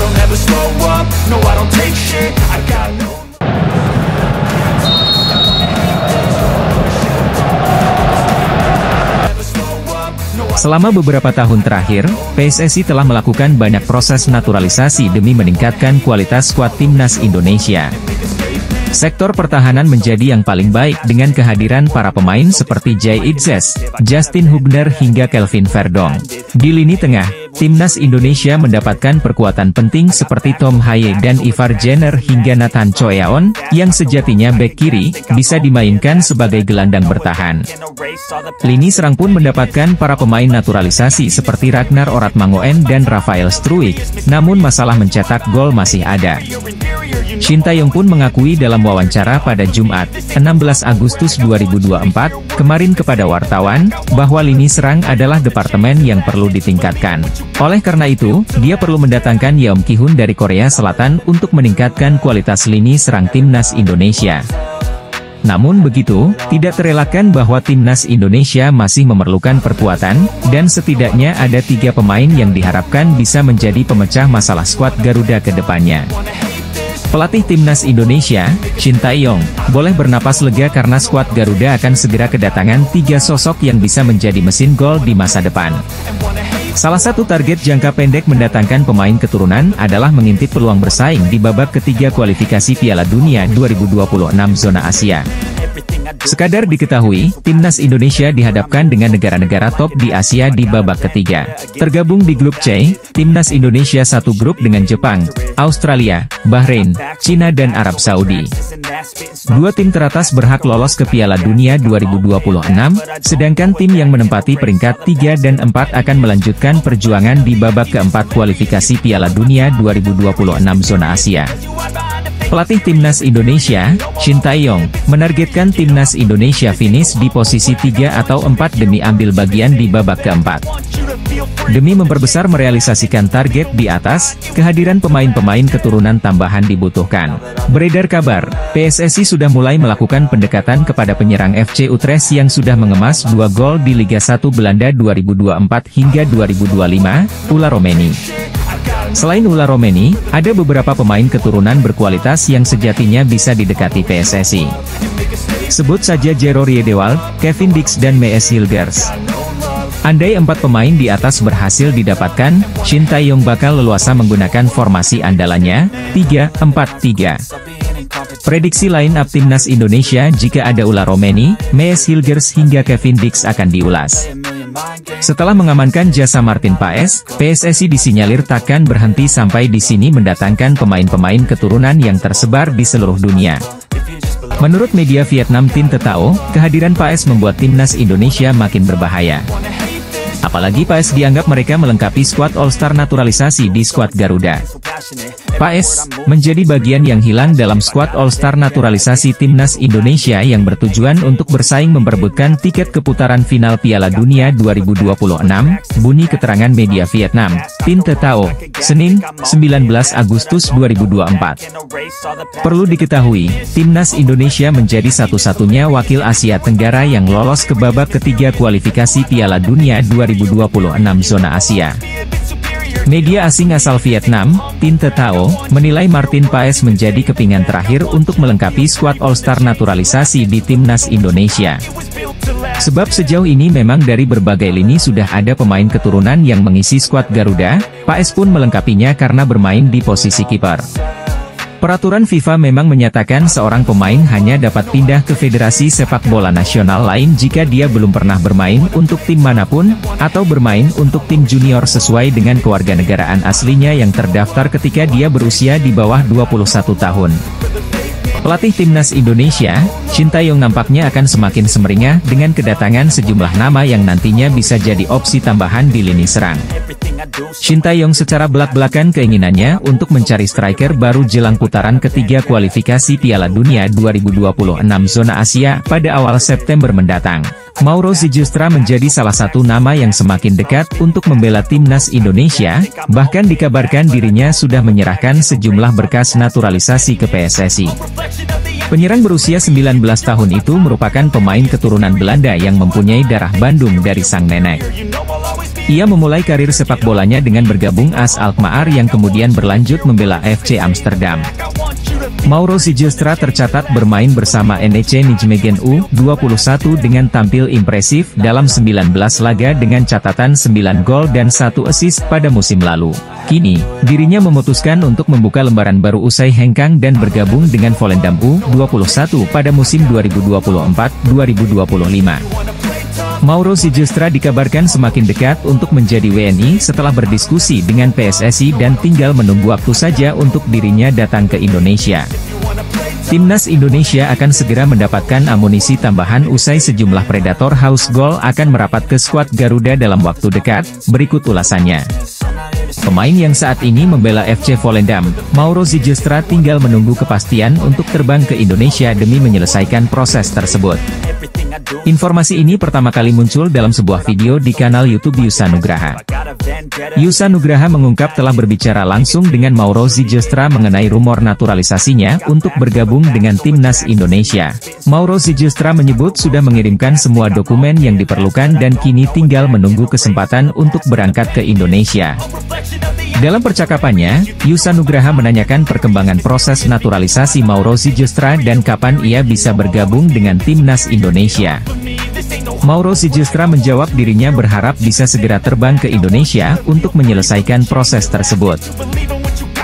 I'll never slow up, no I don't take shit, I got no. Selama beberapa tahun terakhir, PSSI telah melakukan banyak proses naturalisasi demi meningkatkan kualitas skuad timnas Indonesia. Sektor pertahanan menjadi yang paling baik dengan kehadiran para pemain seperti Jay Itzes, Justin Hubner hingga Kelvin Verdong. Di lini tengah, timnas Indonesia mendapatkan perkuatan penting seperti Tom Haye dan Ivar Jenner hingga Nathan Choeaon, yang sejatinya bek kiri, bisa dimainkan sebagai gelandang bertahan. Lini serang pun mendapatkan para pemain naturalisasi seperti Ragnar Oratmangoen dan Rafael Struijk, namun masalah mencetak gol masih ada. Shin Tae-yong pun mengakui dalam wawancara pada Jumat, 16 Agustus 2024, kemarin kepada wartawan, bahwa lini serang adalah departemen yang perlu ditingkatkan. Oleh karena itu, dia perlu mendatangkan Yeom Ki-hun dari Korea Selatan untuk meningkatkan kualitas lini serang timnas Indonesia. Namun begitu, tidak terelakkan bahwa timnas Indonesia masih memerlukan perkuatan, dan setidaknya ada 3 pemain yang diharapkan bisa menjadi pemecah masalah skuad Garuda ke depannya. Pelatih timnas Indonesia, Shin Tae-yong, boleh bernapas lega karena skuad Garuda akan segera kedatangan 3 sosok yang bisa menjadi mesin gol di masa depan. Salah satu target jangka pendek mendatangkan pemain keturunan adalah mengintip peluang bersaing di babak ketiga kualifikasi Piala Dunia 2026 zona Asia. Sekadar diketahui, timnas Indonesia dihadapkan dengan negara-negara top di Asia di babak ketiga. Tergabung di grup C, timnas Indonesia satu grup dengan Jepang, Australia, Bahrain, Cina dan Arab Saudi. 2 tim teratas berhak lolos ke Piala Dunia 2026, sedangkan tim yang menempati peringkat 3 dan 4 akan melanjutkan perjuangan di babak keempat kualifikasi Piala Dunia 2026 zona Asia. Pelatih timnas Indonesia, Shin Tae-yong, menargetkan timnas Indonesia finish di posisi 3 atau 4 demi ambil bagian di babak keempat. Demi memperbesar merealisasikan target di atas, kehadiran pemain-pemain keturunan tambahan dibutuhkan. Beredar kabar, PSSI sudah mulai melakukan pendekatan kepada penyerang FC Utrecht yang sudah mengemas 2 gol di Liga 1 Belanda 2024 hingga 2025, Ula Romeni. Selain Ula Romeni, ada beberapa pemain keturunan berkualitas yang sejatinya bisa didekati PSSI. Sebut saja Jero Riedewald, Kevin Dix dan Mees Hilgers. Andai 4 pemain di atas berhasil didapatkan, Shin Tae-yong bakal leluasa menggunakan formasi andalannya, 3-4-3. Prediksi line-up timnas Indonesia jika ada Ula Romeni, Mees Hilgers hingga Kevin Dix akan diulas. Setelah mengamankan jasa Martin Paes, PSSI disinyalir takkan berhenti sampai di sini mendatangkan pemain-pemain keturunan yang tersebar di seluruh dunia. Menurut media Vietnam Tin Tetao, kehadiran Paes membuat timnas Indonesia makin berbahaya. Apalagi Paes dianggap mereka melengkapi skuad All-Star naturalisasi di skuad Garuda. Paes menjadi bagian yang hilang dalam skuad All-Star naturalisasi timnas Indonesia yang bertujuan untuk bersaing memperebutkan tiket ke putaran final Piala Dunia 2026, bunyi keterangan media Vietnam, Tin Tetao, Senin, 19 Agustus 2024. Perlu diketahui, timnas Indonesia menjadi satu-satunya wakil Asia Tenggara yang lolos ke babak ketiga kualifikasi Piala Dunia 2026 zona Asia. Media asing asal Vietnam, Tin Tetao, menilai Martin Paes menjadi kepingan terakhir untuk melengkapi skuad All-Star naturalisasi di timnas Indonesia. Sebab sejauh ini memang dari berbagai lini sudah ada pemain keturunan yang mengisi skuad Garuda, Paes pun melengkapinya karena bermain di posisi kiper. Peraturan FIFA memang menyatakan seorang pemain hanya dapat pindah ke federasi sepak bola nasional lain jika dia belum pernah bermain untuk tim manapun, atau bermain untuk tim junior sesuai dengan kewarganegaraan aslinya yang terdaftar ketika dia berusia di bawah 21 tahun. Pelatih timnas Indonesia, Shin Tae-yong nampaknya akan semakin semeringah dengan kedatangan sejumlah nama yang nantinya bisa jadi opsi tambahan di lini serang. Shin Tae-yong secara belak-belakan keinginannya untuk mencari striker baru jelang putaran ketiga kualifikasi Piala Dunia 2026 zona Asia pada awal September mendatang. Mauro Zijustra menjadi salah satu nama yang semakin dekat untuk membela timnas Indonesia, bahkan dikabarkan dirinya sudah menyerahkan sejumlah berkas naturalisasi ke PSSI. Penyerang berusia 19 tahun itu merupakan pemain keturunan Belanda yang mempunyai darah Bandung dari sang nenek. Ia memulai karir sepak bolanya dengan bergabung AS Alkmaar yang kemudian berlanjut membela FC Amsterdam. Mauro Sijlstra tercatat bermain bersama NEC Nijmegen U21 dengan tampil impresif dalam 19 laga dengan catatan 9 gol dan 1 assist pada musim lalu. Kini, dirinya memutuskan untuk membuka lembaran baru usai hengkang dan bergabung dengan Volendam U21 pada musim 2024-2025. Mauro Sijlstra dikabarkan semakin dekat untuk menjadi WNI setelah berdiskusi dengan PSSI dan tinggal menunggu waktu saja untuk dirinya datang ke Indonesia. Timnas Indonesia akan segera mendapatkan amunisi tambahan usai sejumlah predator haus gol akan merapat ke skuad Garuda dalam waktu dekat, berikut ulasannya. Pemain yang saat ini membela FC Volendam, Mauro Sijlstra tinggal menunggu kepastian untuk terbang ke Indonesia demi menyelesaikan proses tersebut. Informasi ini pertama kali muncul dalam sebuah video di kanal YouTube Yusa Nugraha. Yusa Nugraha mengungkap telah berbicara langsung dengan Mauro Sijlstra mengenai rumor naturalisasinya untuk bergabung dengan Timnas Indonesia. Mauro Sijlstra menyebut sudah mengirimkan semua dokumen yang diperlukan dan kini tinggal menunggu kesempatan untuk berangkat ke Indonesia. Dalam percakapannya, Yusa Nugraha menanyakan perkembangan proses naturalisasi Mauro Sijlstra dan kapan ia bisa bergabung dengan Timnas Indonesia. Mauro Sijlstra menjawab dirinya berharap bisa segera terbang ke Indonesia untuk menyelesaikan proses tersebut.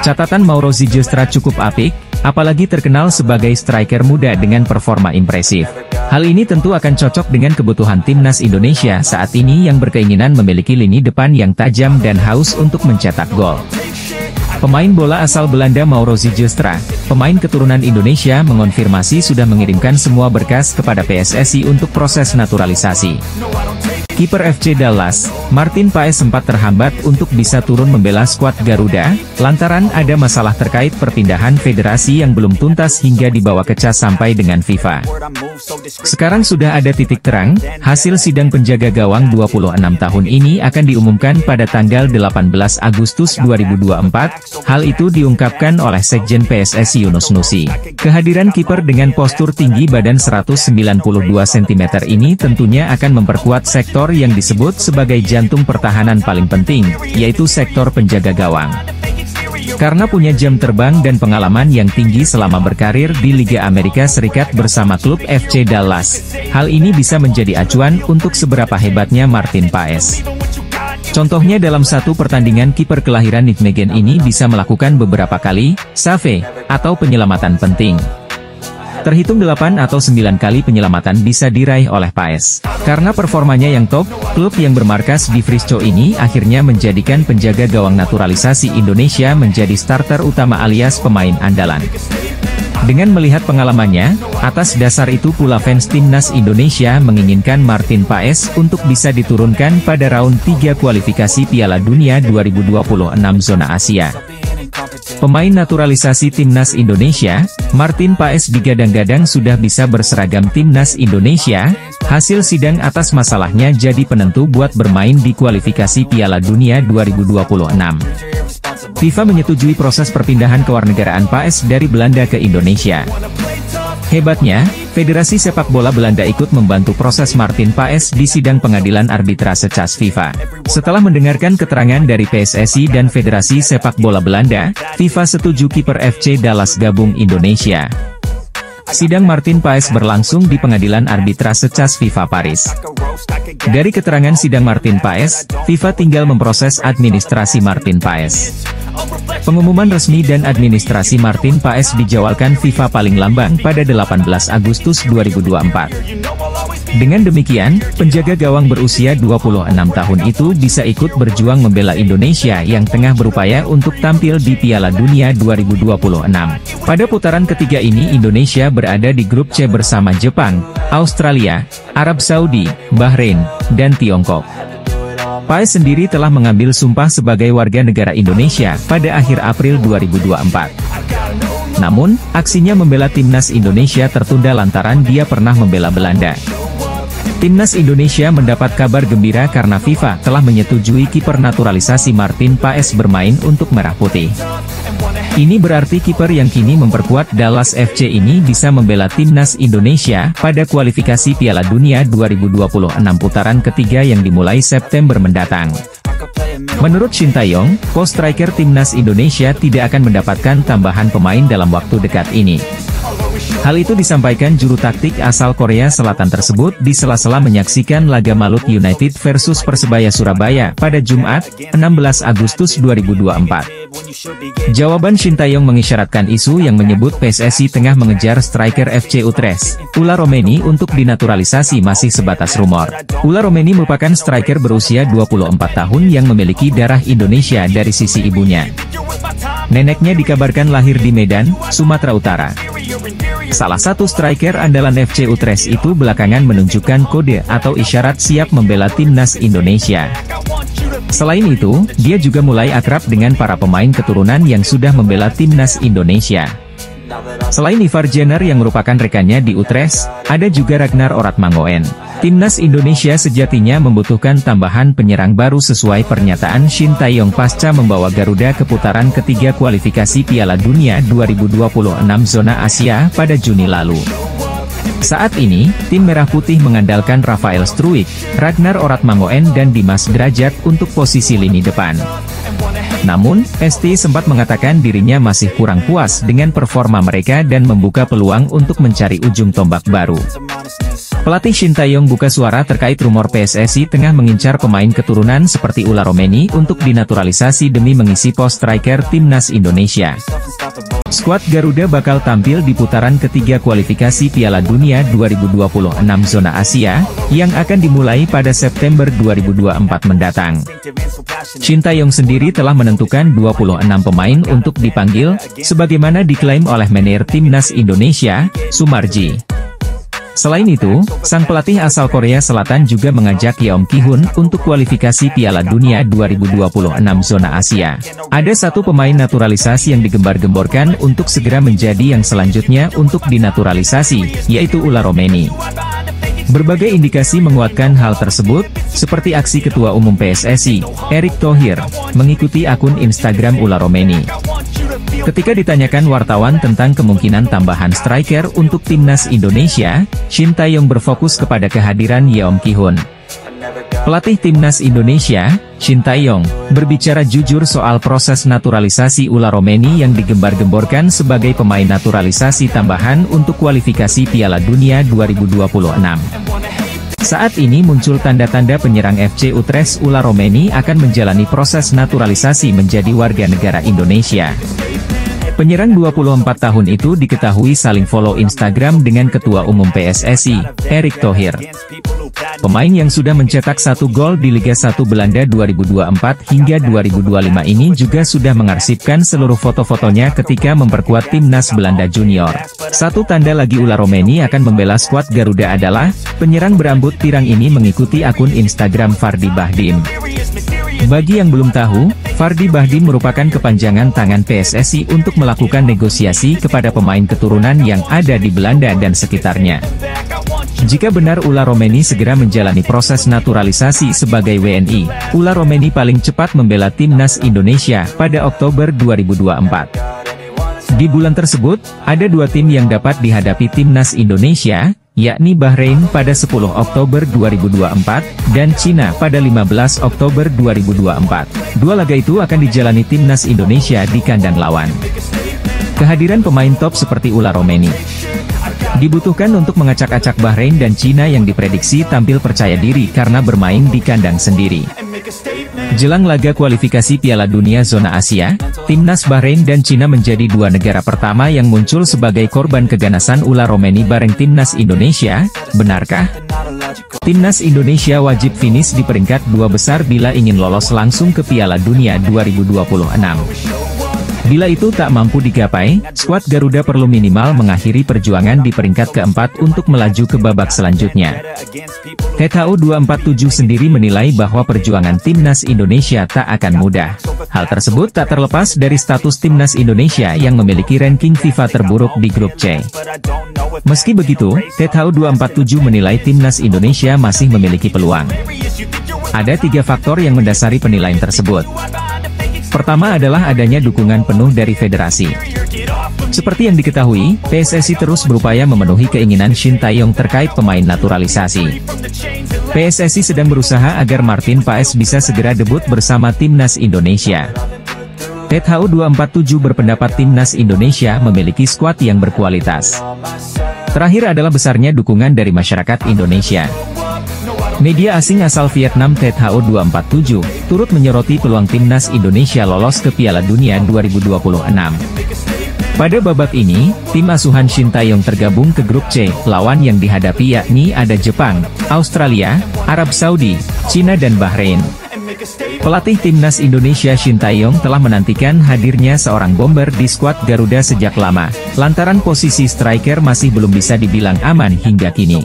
Catatan Mauro Sijlstra cukup apik, apalagi terkenal sebagai striker muda dengan performa impresif. Hal ini tentu akan cocok dengan kebutuhan Timnas Indonesia saat ini yang berkeinginan memiliki lini depan yang tajam dan haus untuk mencetak gol. Pemain bola asal Belanda Mauro Sijlstra, pemain keturunan Indonesia mengonfirmasi sudah mengirimkan semua berkas kepada PSSI untuk proses naturalisasi. Kiper FC Dallas, Martin Paes sempat terhambat untuk bisa turun membela skuad Garuda, lantaran ada masalah terkait perpindahan federasi yang belum tuntas hingga dibawa ke CAS sampai dengan FIFA. Sekarang sudah ada titik terang, hasil sidang penjaga gawang 26 tahun ini akan diumumkan pada tanggal 18 Agustus 2024, hal itu diungkapkan oleh Sekjen PSSI Yunus Nusi. Kehadiran kiper dengan postur tinggi badan 192 cm ini tentunya akan memperkuat sektor yang disebut sebagai jantung pertahanan paling penting, yaitu sektor penjaga gawang. Karena punya jam terbang dan pengalaman yang tinggi selama berkarir di Liga Amerika Serikat bersama klub FC Dallas, hal ini bisa menjadi acuan untuk seberapa hebatnya Martin Paes. Contohnya dalam satu pertandingan kiper kelahiran Nijmegen ini bisa melakukan beberapa kali save atau penyelamatan penting. Terhitung 8 atau 9 kali penyelamatan bisa diraih oleh Paes. Karena performanya yang top, klub yang bermarkas di Frisco ini akhirnya menjadikan penjaga gawang naturalisasi Indonesia menjadi starter utama alias pemain andalan. Dengan melihat pengalamannya, atas dasar itu pula fans Timnas Indonesia menginginkan Martin Paes untuk bisa diturunkan pada round 3 kualifikasi Piala Dunia 2026 zona Asia. Pemain naturalisasi Timnas Indonesia, Martin Paes digadang-gadang sudah bisa berseragam Timnas Indonesia. Hasil sidang atas masalahnya jadi penentu buat bermain di kualifikasi Piala Dunia 2026. FIFA menyetujui proses perpindahan kewarganegaraan Paes dari Belanda ke Indonesia. Hebatnya, Federasi Sepak Bola Belanda ikut membantu proses Martin Paes di sidang pengadilan arbitrase CAS FIFA. Setelah mendengarkan keterangan dari PSSI dan Federasi Sepak Bola Belanda, FIFA setuju kiper FC Dallas gabung Indonesia. Sidang Martin Paes berlangsung di pengadilan arbitrase CAS FIFA Paris. Dari keterangan sidang Martin Paes, FIFA tinggal memproses administrasi Martin Paes. Pengumuman resmi dan administrasi Martin Paes dijadwalkan FIFA paling lamban pada 18 Agustus 2024. Dengan demikian, penjaga gawang berusia 26 tahun itu bisa ikut berjuang membela Indonesia yang tengah berupaya untuk tampil di Piala Dunia 2026. Pada putaran ketiga ini Indonesia berada di grup C bersama Jepang, Australia, Arab Saudi, Bahrain, dan Tiongkok. Paes sendiri telah mengambil sumpah sebagai warga negara Indonesia pada akhir April 2024. Namun, aksinya membela Timnas Indonesia tertunda lantaran dia pernah membela Belanda. Timnas Indonesia mendapat kabar gembira karena FIFA telah menyetujui kiper naturalisasi Martin Paes bermain untuk Merah Putih. Ini berarti kiper yang kini memperkuat Dallas FC ini bisa membela Timnas Indonesia pada kualifikasi Piala Dunia 2026 putaran ketiga yang dimulai September mendatang. Menurut Shin Tae-yong, pos striker timnas Indonesia tidak akan mendapatkan tambahan pemain dalam waktu dekat ini. Hal itu disampaikan juru taktik asal Korea Selatan tersebut di sela-sela menyaksikan laga Malut United versus Persebaya Surabaya pada Jumat, 16 Agustus 2024. Jawaban Shin Tae-yong mengisyaratkan isu yang menyebut PSSI tengah mengejar striker FC Utrecht, Ula Romeni untuk dinaturalisasi masih sebatas rumor. Ula Romeni merupakan striker berusia 24 tahun yang memiliki darah Indonesia dari sisi ibunya. Neneknya dikabarkan lahir di Medan, Sumatera Utara. Salah satu striker andalan FC Utrecht itu belakangan menunjukkan kode atau isyarat siap membela timnas Indonesia. Selain itu, dia juga mulai akrab dengan para pemain keturunan yang sudah membela timnas Indonesia. Selain Ivar Jenner yang merupakan rekannya di Utrecht, ada juga Ragnar Oratmangoen. Timnas Indonesia sejatinya membutuhkan tambahan penyerang baru sesuai pernyataan Shin Tae-yong pasca membawa Garuda ke putaran ketiga kualifikasi Piala Dunia 2026 zona Asia pada Juni lalu. Saat ini, tim Merah Putih mengandalkan Rafael Struijk, Ragnar Oratmangoen dan Dimas Derajat untuk posisi lini depan. Namun, ST sempat mengatakan dirinya masih kurang puas dengan performa mereka dan membuka peluang untuk mencari ujung tombak baru. Pelatih Shin Tae-yong buka suara terkait rumor PSSI tengah mengincar pemain keturunan seperti Ula Romeni untuk dinaturalisasi demi mengisi pos striker timnas Indonesia. Skuad Garuda bakal tampil di putaran ketiga kualifikasi Piala Dunia 2026 zona Asia, yang akan dimulai pada September 2024 mendatang. Shin Tae-yong sendiri telah menentukan 26 pemain untuk dipanggil, sebagaimana diklaim oleh manajer timnas Indonesia, Sumarji. Selain itu, sang pelatih asal Korea Selatan juga mengajak Yeom Ki-hun untuk kualifikasi Piala Dunia 2026 zona Asia. Ada satu pemain naturalisasi yang digembar-gemborkan untuk segera menjadi yang selanjutnya untuk dinaturalisasi, yaitu Ula Romeni. Berbagai indikasi menguatkan hal tersebut, seperti aksi Ketua Umum PSSI, Erick Thohir, mengikuti akun Instagram Ula Romeni. Ketika ditanyakan wartawan tentang kemungkinan tambahan striker untuk timnas Indonesia, Shin Tae-yong berfokus kepada kehadiran Yeom Ki-hun. Pelatih timnas Indonesia, Shin Tae-yong, berbicara jujur soal proses naturalisasi Ula Romeni yang digembar-gemborkan sebagai pemain naturalisasi tambahan untuk kualifikasi Piala Dunia 2026. Saat ini muncul tanda-tanda penyerang FC Utrecht Ula Romeni akan menjalani proses naturalisasi menjadi warga negara Indonesia. Penyerang 24 tahun itu diketahui saling follow Instagram dengan Ketua Umum PSSI, Erick Thohir. Pemain yang sudah mencetak 1 gol di Liga 1 Belanda 2024 hingga 2025 ini juga sudah mengarsipkan seluruh foto-fotonya ketika memperkuat timnas Belanda Junior. Satu tanda lagi Ula Romeni akan membela skuad Garuda adalah, penyerang berambut pirang ini mengikuti akun Instagram Fardi Bahdim. Bagi yang belum tahu, Fardi Bahdim merupakan kepanjangan tangan PSSI untuk melakukan negosiasi kepada pemain keturunan yang ada di Belanda dan sekitarnya. Jika benar Ula Romeni segera menjalani proses naturalisasi sebagai WNI, Ula Romeni paling cepat membela timnas Indonesia pada Oktober 2024. Di bulan tersebut, ada 2 tim yang dapat dihadapi timnas Indonesia, yakni Bahrain pada 10 Oktober 2024, dan Cina pada 15 Oktober 2024. 2 laga itu akan dijalani timnas Indonesia di kandang lawan. Kehadiran pemain top seperti Ula Romeni dibutuhkan untuk mengacak-acak Bahrain dan Cina yang diprediksi tampil percaya diri karena bermain di kandang sendiri. Jelang laga kualifikasi Piala Dunia zona Asia, timnas Bahrain dan Cina menjadi 2 negara pertama yang muncul sebagai korban keganasan Ula Romeni bareng timnas Indonesia. Benarkah? Timnas Indonesia wajib finish di peringkat 2 besar bila ingin lolos langsung ke Piala Dunia 2026. Bila itu tak mampu digapai, skuad Garuda perlu minimal mengakhiri perjuangan di peringkat keempat untuk melaju ke babak selanjutnya. THU 247 sendiri menilai bahwa perjuangan timnas Indonesia tak akan mudah. Hal tersebut tak terlepas dari status timnas Indonesia yang memiliki ranking FIFA terburuk di grup C. Meski begitu, THU 247 menilai timnas Indonesia masih memiliki peluang. Ada 3 faktor yang mendasari penilaian tersebut. Pertama adalah adanya dukungan penuh dari federasi. Seperti yang diketahui, PSSI terus berupaya memenuhi keinginan Shin Tae-yong terkait pemain naturalisasi. PSSI sedang berusaha agar Martin Paes bisa segera debut bersama Timnas Indonesia. THU 247 berpendapat Timnas Indonesia memiliki skuad yang berkualitas. Terakhir adalah besarnya dukungan dari masyarakat Indonesia. Media asing asal Vietnam THU 247, turut menyoroti peluang Timnas Indonesia lolos ke Piala Dunia 2026. Pada babak ini, tim asuhan Shin Tae-yong tergabung ke grup C, lawan yang dihadapi yakni ada Jepang, Australia, Arab Saudi, Cina dan Bahrain. Pelatih Timnas Indonesia Shin Tae-yong telah menantikan hadirnya seorang bomber di skuad Garuda sejak lama, lantaran posisi striker masih belum bisa dibilang aman hingga kini.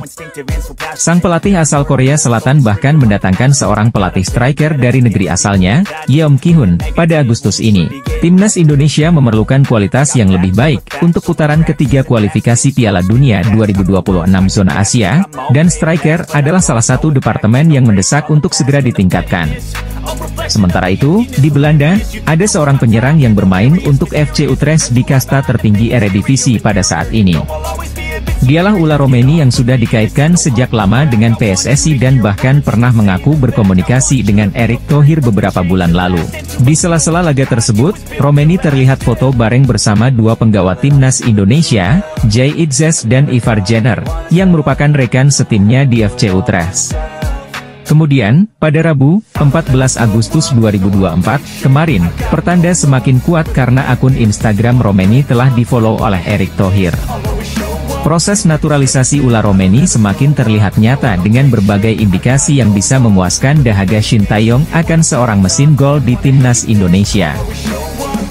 Sang pelatih asal Korea Selatan bahkan mendatangkan seorang pelatih striker dari negeri asalnya, Yeom Ki-hun, pada Agustus ini. Timnas Indonesia memerlukan kualitas yang lebih baik untuk putaran ketiga kualifikasi Piala Dunia 2026 zona Asia, dan striker adalah salah satu departemen yang mendesak untuk segera ditingkatkan. Sementara itu, di Belanda, ada seorang penyerang yang bermain untuk FC Utrecht di kasta tertinggi Eredivisie pada saat ini. Dialah Ula Romeni yang sudah dikaitkan sejak lama dengan PSSI dan bahkan pernah mengaku berkomunikasi dengan Erick Thohir beberapa bulan lalu. Di sela-sela laga tersebut, Romeni terlihat foto bareng bersama dua penggawa Timnas Indonesia, Jay Itzes dan Ivar Jenner, yang merupakan rekan setimnya di FC Utrecht. Kemudian, pada Rabu, 14 Agustus 2024, kemarin, pertanda semakin kuat karena akun Instagram Romeni telah di-follow oleh Erick Thohir. Proses naturalisasi Ula Romeni semakin terlihat nyata dengan berbagai indikasi yang bisa memuaskan dahaga Shin Tae-yong akan seorang mesin gol di Timnas Indonesia.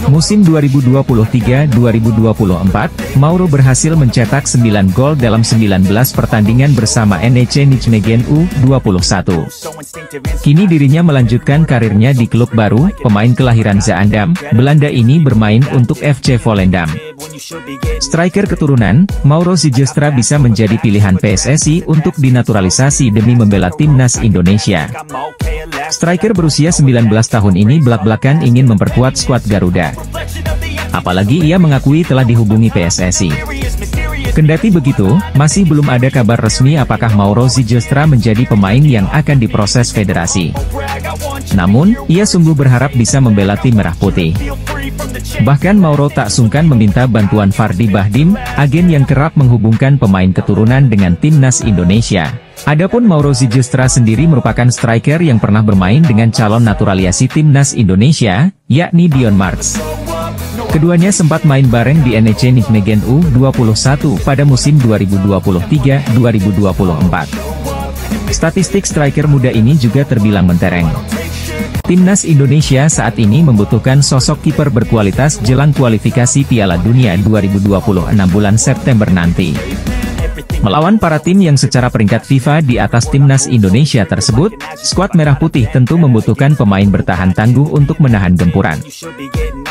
Musim 2023-2024, Mauro berhasil mencetak 9 gol dalam 19 pertandingan bersama NEC Nijmegen U21. Kini dirinya melanjutkan karirnya di klub baru, pemain kelahiran Zaandam, Belanda ini bermain untuk FC Volendam. Striker keturunan, Mauro Zylstra bisa menjadi pilihan PSSI untuk dinaturalisasi demi membela Timnas Indonesia. Striker berusia 19 tahun ini belak-belakan ingin memperkuat skuad Garuda. Apalagi ia mengakui telah dihubungi PSSI. Kendati begitu, masih belum ada kabar resmi apakah Mauro Zylstra menjadi pemain yang akan diproses federasi. Namun, ia sungguh berharap bisa membela tim Merah Putih. Bahkan Mauro tak sungkan meminta bantuan Fardi Bahdim, agen yang kerap menghubungkan pemain keturunan dengan Timnas Indonesia. Adapun Mauro Zylstra sendiri merupakan striker yang pernah bermain dengan calon naturalisasi Timnas Indonesia, yakni Dion Marks. Keduanya sempat main bareng di NEC Nijmegen U21 pada musim 2023-2024. Statistik striker muda ini juga terbilang mentereng. Timnas Indonesia saat ini membutuhkan sosok kiper berkualitas jelang kualifikasi Piala Dunia 2026 bulan September nanti. Melawan para tim yang secara peringkat FIFA di atas Timnas Indonesia tersebut, skuad Merah Putih tentu membutuhkan pemain bertahan tangguh untuk menahan gempuran.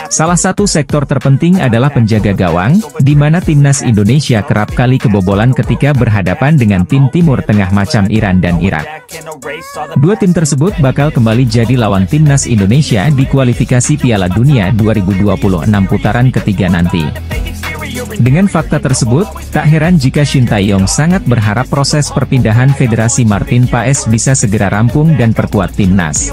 Salah satu sektor terpenting adalah penjaga gawang, di mana Timnas Indonesia kerap kali kebobolan ketika berhadapan dengan tim Timur Tengah macam Iran dan Irak. Dua tim tersebut bakal kembali jadi lawan Timnas Indonesia di kualifikasi Piala Dunia 2026 putaran ketiga nanti. Dengan fakta tersebut, tak heran jika Shin Tae-yong sangat berharap proses perpindahan Federasi Martin Paes bisa segera rampung dan perkuat timnas.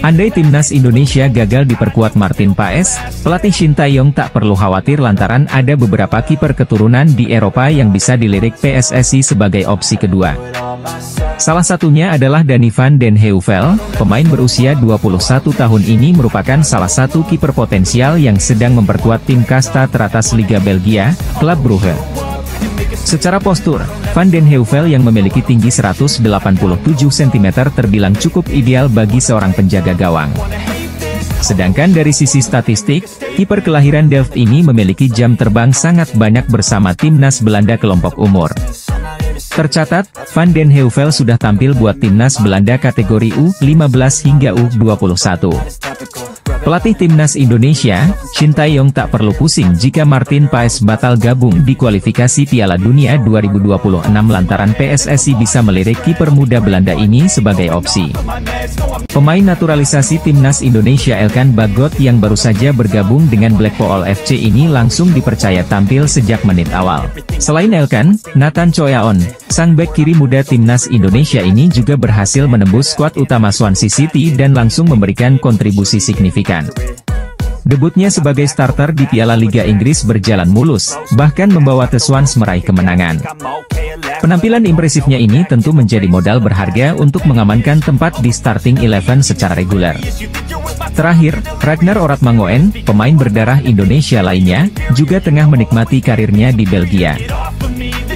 Andai Timnas Indonesia gagal diperkuat Martin Paes, pelatih Shin Tae-yong tak perlu khawatir lantaran ada beberapa kiper keturunan di Eropa yang bisa dilirik PSSI sebagai opsi kedua. Salah satunya adalah Danny van den Heuvel, pemain berusia 21 tahun ini merupakan salah satu kiper potensial yang sedang memperkuat tim kasta teratas Liga Belgia, Club Brugge. Secara postur, Van den Heuvel yang memiliki tinggi 187 cm terbilang cukup ideal bagi seorang penjaga gawang. Sedangkan dari sisi statistik, kiper kelahiran Delft ini memiliki jam terbang sangat banyak bersama timnas Belanda kelompok umur. Tercatat, Van den Heuvel sudah tampil buat timnas Belanda kategori U15 hingga U21. Pelatih Timnas Indonesia, Shin Tae-yong tak perlu pusing jika Martin Paes batal gabung di kualifikasi Piala Dunia 2026 lantaran PSSI bisa melirik kiper muda Belanda ini sebagai opsi. Pemain naturalisasi Timnas Indonesia Elkan Bagot yang baru saja bergabung dengan Blackpool FC ini langsung dipercaya tampil sejak menit awal. Selain Elkan, Nathan Choyaon, sang bek kiri muda Timnas Indonesia ini juga berhasil menembus skuad utama Swansea City dan langsung memberikan kontribusi signifikan. Debutnya sebagai starter di Piala Liga Inggris berjalan mulus, bahkan membawa The Swans meraih kemenangan. Penampilan impresifnya ini tentu menjadi modal berharga untuk mengamankan tempat di starting 11 secara reguler. Terakhir, Ragnar Oratmangoen, pemain berdarah Indonesia lainnya, juga tengah menikmati karirnya di Belgia.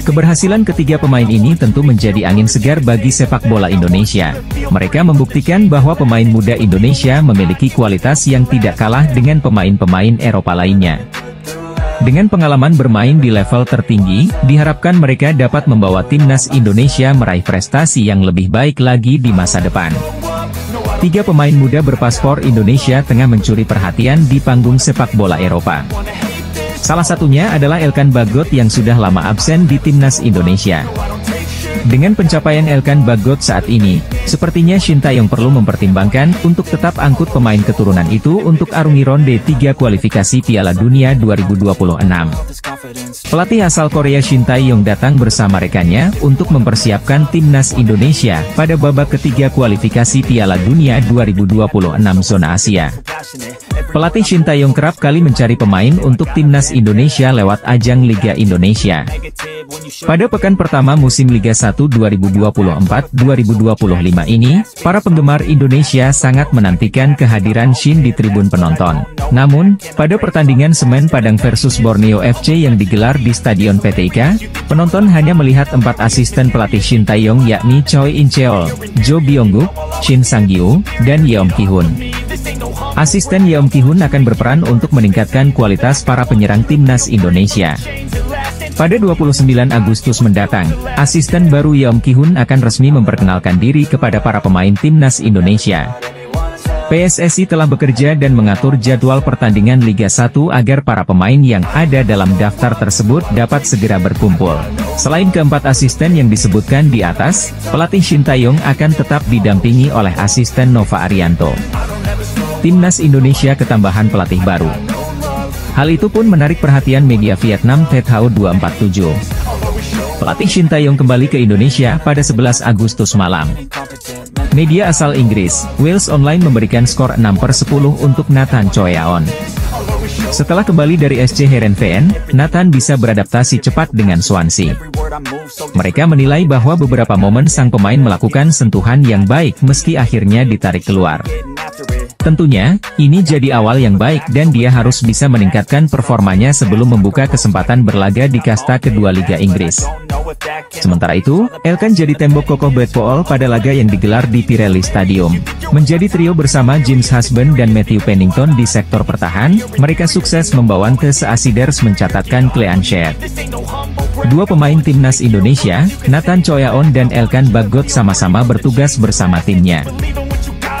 Keberhasilan ketiga pemain ini tentu menjadi angin segar bagi sepak bola Indonesia. Mereka membuktikan bahwa pemain muda Indonesia memiliki kualitas yang tidak kalah dengan pemain-pemain Eropa lainnya. Dengan pengalaman bermain di level tertinggi, diharapkan mereka dapat membawa Timnas Indonesia meraih prestasi yang lebih baik lagi di masa depan. Tiga pemain muda berpaspor Indonesia tengah mencuri perhatian di panggung sepak bola Eropa. Salah satunya adalah Elkan Bagot yang sudah lama absen di Timnas Indonesia. Dengan pencapaian Elkan Bagot saat ini, sepertinya Shin Tae-yong perlu mempertimbangkan untuk tetap angkut pemain keturunan itu untuk arungi ronde 3 kualifikasi Piala Dunia 2026. Pelatih asal Korea Shin Tae-yong datang bersama rekannya untuk mempersiapkan Timnas Indonesia pada babak ketiga kualifikasi Piala Dunia 2026 zona Asia. Pelatih Shin Tae-yong kerap kali mencari pemain untuk Timnas Indonesia lewat ajang Liga Indonesia. Pada pekan pertama musim Liga 1 2024-2025 ini, para penggemar Indonesia sangat menantikan kehadiran Shin di tribun penonton. Namun, pada pertandingan Semen Padang versus Borneo FC yang digelar di Stadion PTIK, penonton hanya melihat 4 asisten pelatih Shin Tae-yong yakni Choi In-cheol, Jo Byung-guk, Shin Sang-gyu, dan Yeom Ki-hun. Asisten Yeom Ki-hun akan berperan untuk meningkatkan kualitas para penyerang Timnas Indonesia. Pada 29 Agustus mendatang, asisten baru Yeom Ki-hun akan resmi memperkenalkan diri kepada para pemain Timnas Indonesia. PSSI telah bekerja dan mengatur jadwal pertandingan Liga 1 agar para pemain yang ada dalam daftar tersebut dapat segera berkumpul. Selain keempat asisten yang disebutkan di atas, pelatih Shin Tae-yong akan tetap didampingi oleh asisten Nova Arianto. Timnas Indonesia ketambahan pelatih baru. Hal itu pun menarik perhatian media Vietnam Tet Hao 247. Pelatih Shin Tae-yong kembali ke Indonesia pada 11 Agustus malam. Media asal Inggris, Wales Online memberikan skor 6/10 untuk Nathan Choyaon. Setelah kembali dari SC Heerenveen, Nathan bisa beradaptasi cepat dengan Swansea. Mereka menilai bahwa beberapa momen sang pemain melakukan sentuhan yang baik meski akhirnya ditarik keluar. Tentunya, ini jadi awal yang baik dan dia harus bisa meningkatkan performanya sebelum membuka kesempatan berlaga di kasta kedua Liga Inggris. Sementara itu, Elkan jadi tembok kokoh Blackpool pada laga yang digelar di Pirelli Stadium. Menjadi trio bersama James Husband dan Matthew Pennington di sektor pertahan, mereka sukses membawa ke Seasiders mencatatkan clean sheet. Dua pemain Timnas Indonesia, Nathan Choyaon dan Elkan Bagot sama-sama bertugas bersama timnya.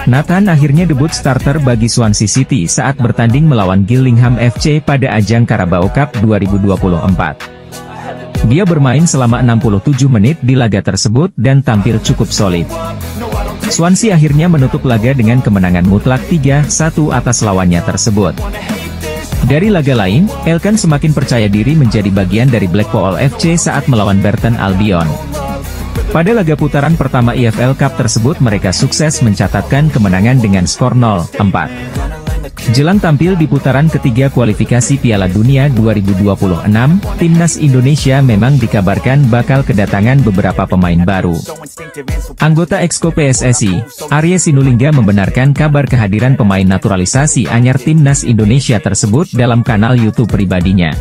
Nathan akhirnya debut starter bagi Swansea City saat bertanding melawan Gillingham FC pada ajang Carabao Cup 2024. Dia bermain selama 67 menit di laga tersebut dan tampil cukup solid. Swansea akhirnya menutup laga dengan kemenangan mutlak 3-1 atas lawannya tersebut. Dari laga lain, Elkan semakin percaya diri menjadi bagian dari Blackpool FC saat melawan Burton Albion. Pada laga putaran pertama EFL Cup tersebut mereka sukses mencatatkan kemenangan dengan skor 0-4. Jelang tampil di putaran ketiga kualifikasi Piala Dunia 2026, Timnas Indonesia memang dikabarkan bakal kedatangan beberapa pemain baru. Anggota Exco PSSI, Arya Sinulinga membenarkan kabar kehadiran pemain naturalisasi anyar Timnas Indonesia tersebut dalam kanal YouTube pribadinya.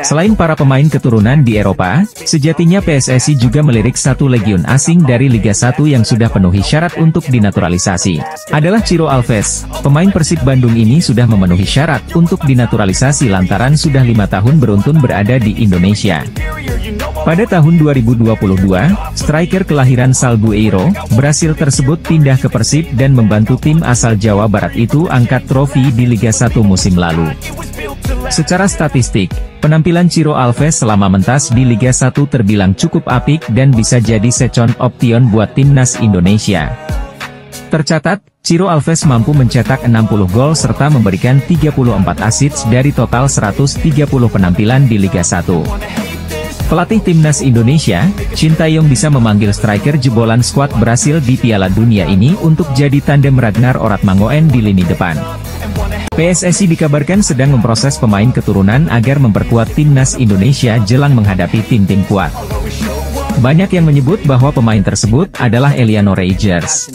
Selain para pemain keturunan di Eropa, sejatinya PSSI juga melirik satu legiun asing dari Liga 1 yang sudah penuhi syarat untuk dinaturalisasi. Adalah Ciro Alves, pemain Persib Bandung ini sudah memenuhi syarat untuk dinaturalisasi lantaran sudah 5 tahun beruntun berada di Indonesia. Pada tahun 2022, striker kelahiran Salgueiro, Brasil tersebut pindah ke Persib dan membantu tim asal Jawa Barat itu angkat trofi di Liga 1 musim lalu. Secara statistik, penampilan Ciro Alves selama mentas di Liga 1 terbilang cukup apik dan bisa jadi second option buat timnas Indonesia. Tercatat, Ciro Alves mampu mencetak 60 gol serta memberikan 34 assist dari total 130 penampilan di Liga 1. Pelatih timnas Indonesia, Sintayong bisa memanggil striker jebolan skuad Brasil di Piala Dunia ini untuk jadi tandem Ragnar Oratmangoen di lini depan. PSSI dikabarkan sedang memproses pemain keturunan agar memperkuat timnas Indonesia jelang menghadapi tim-tim kuat. Banyak yang menyebut bahwa pemain tersebut adalah Eliano Reijers.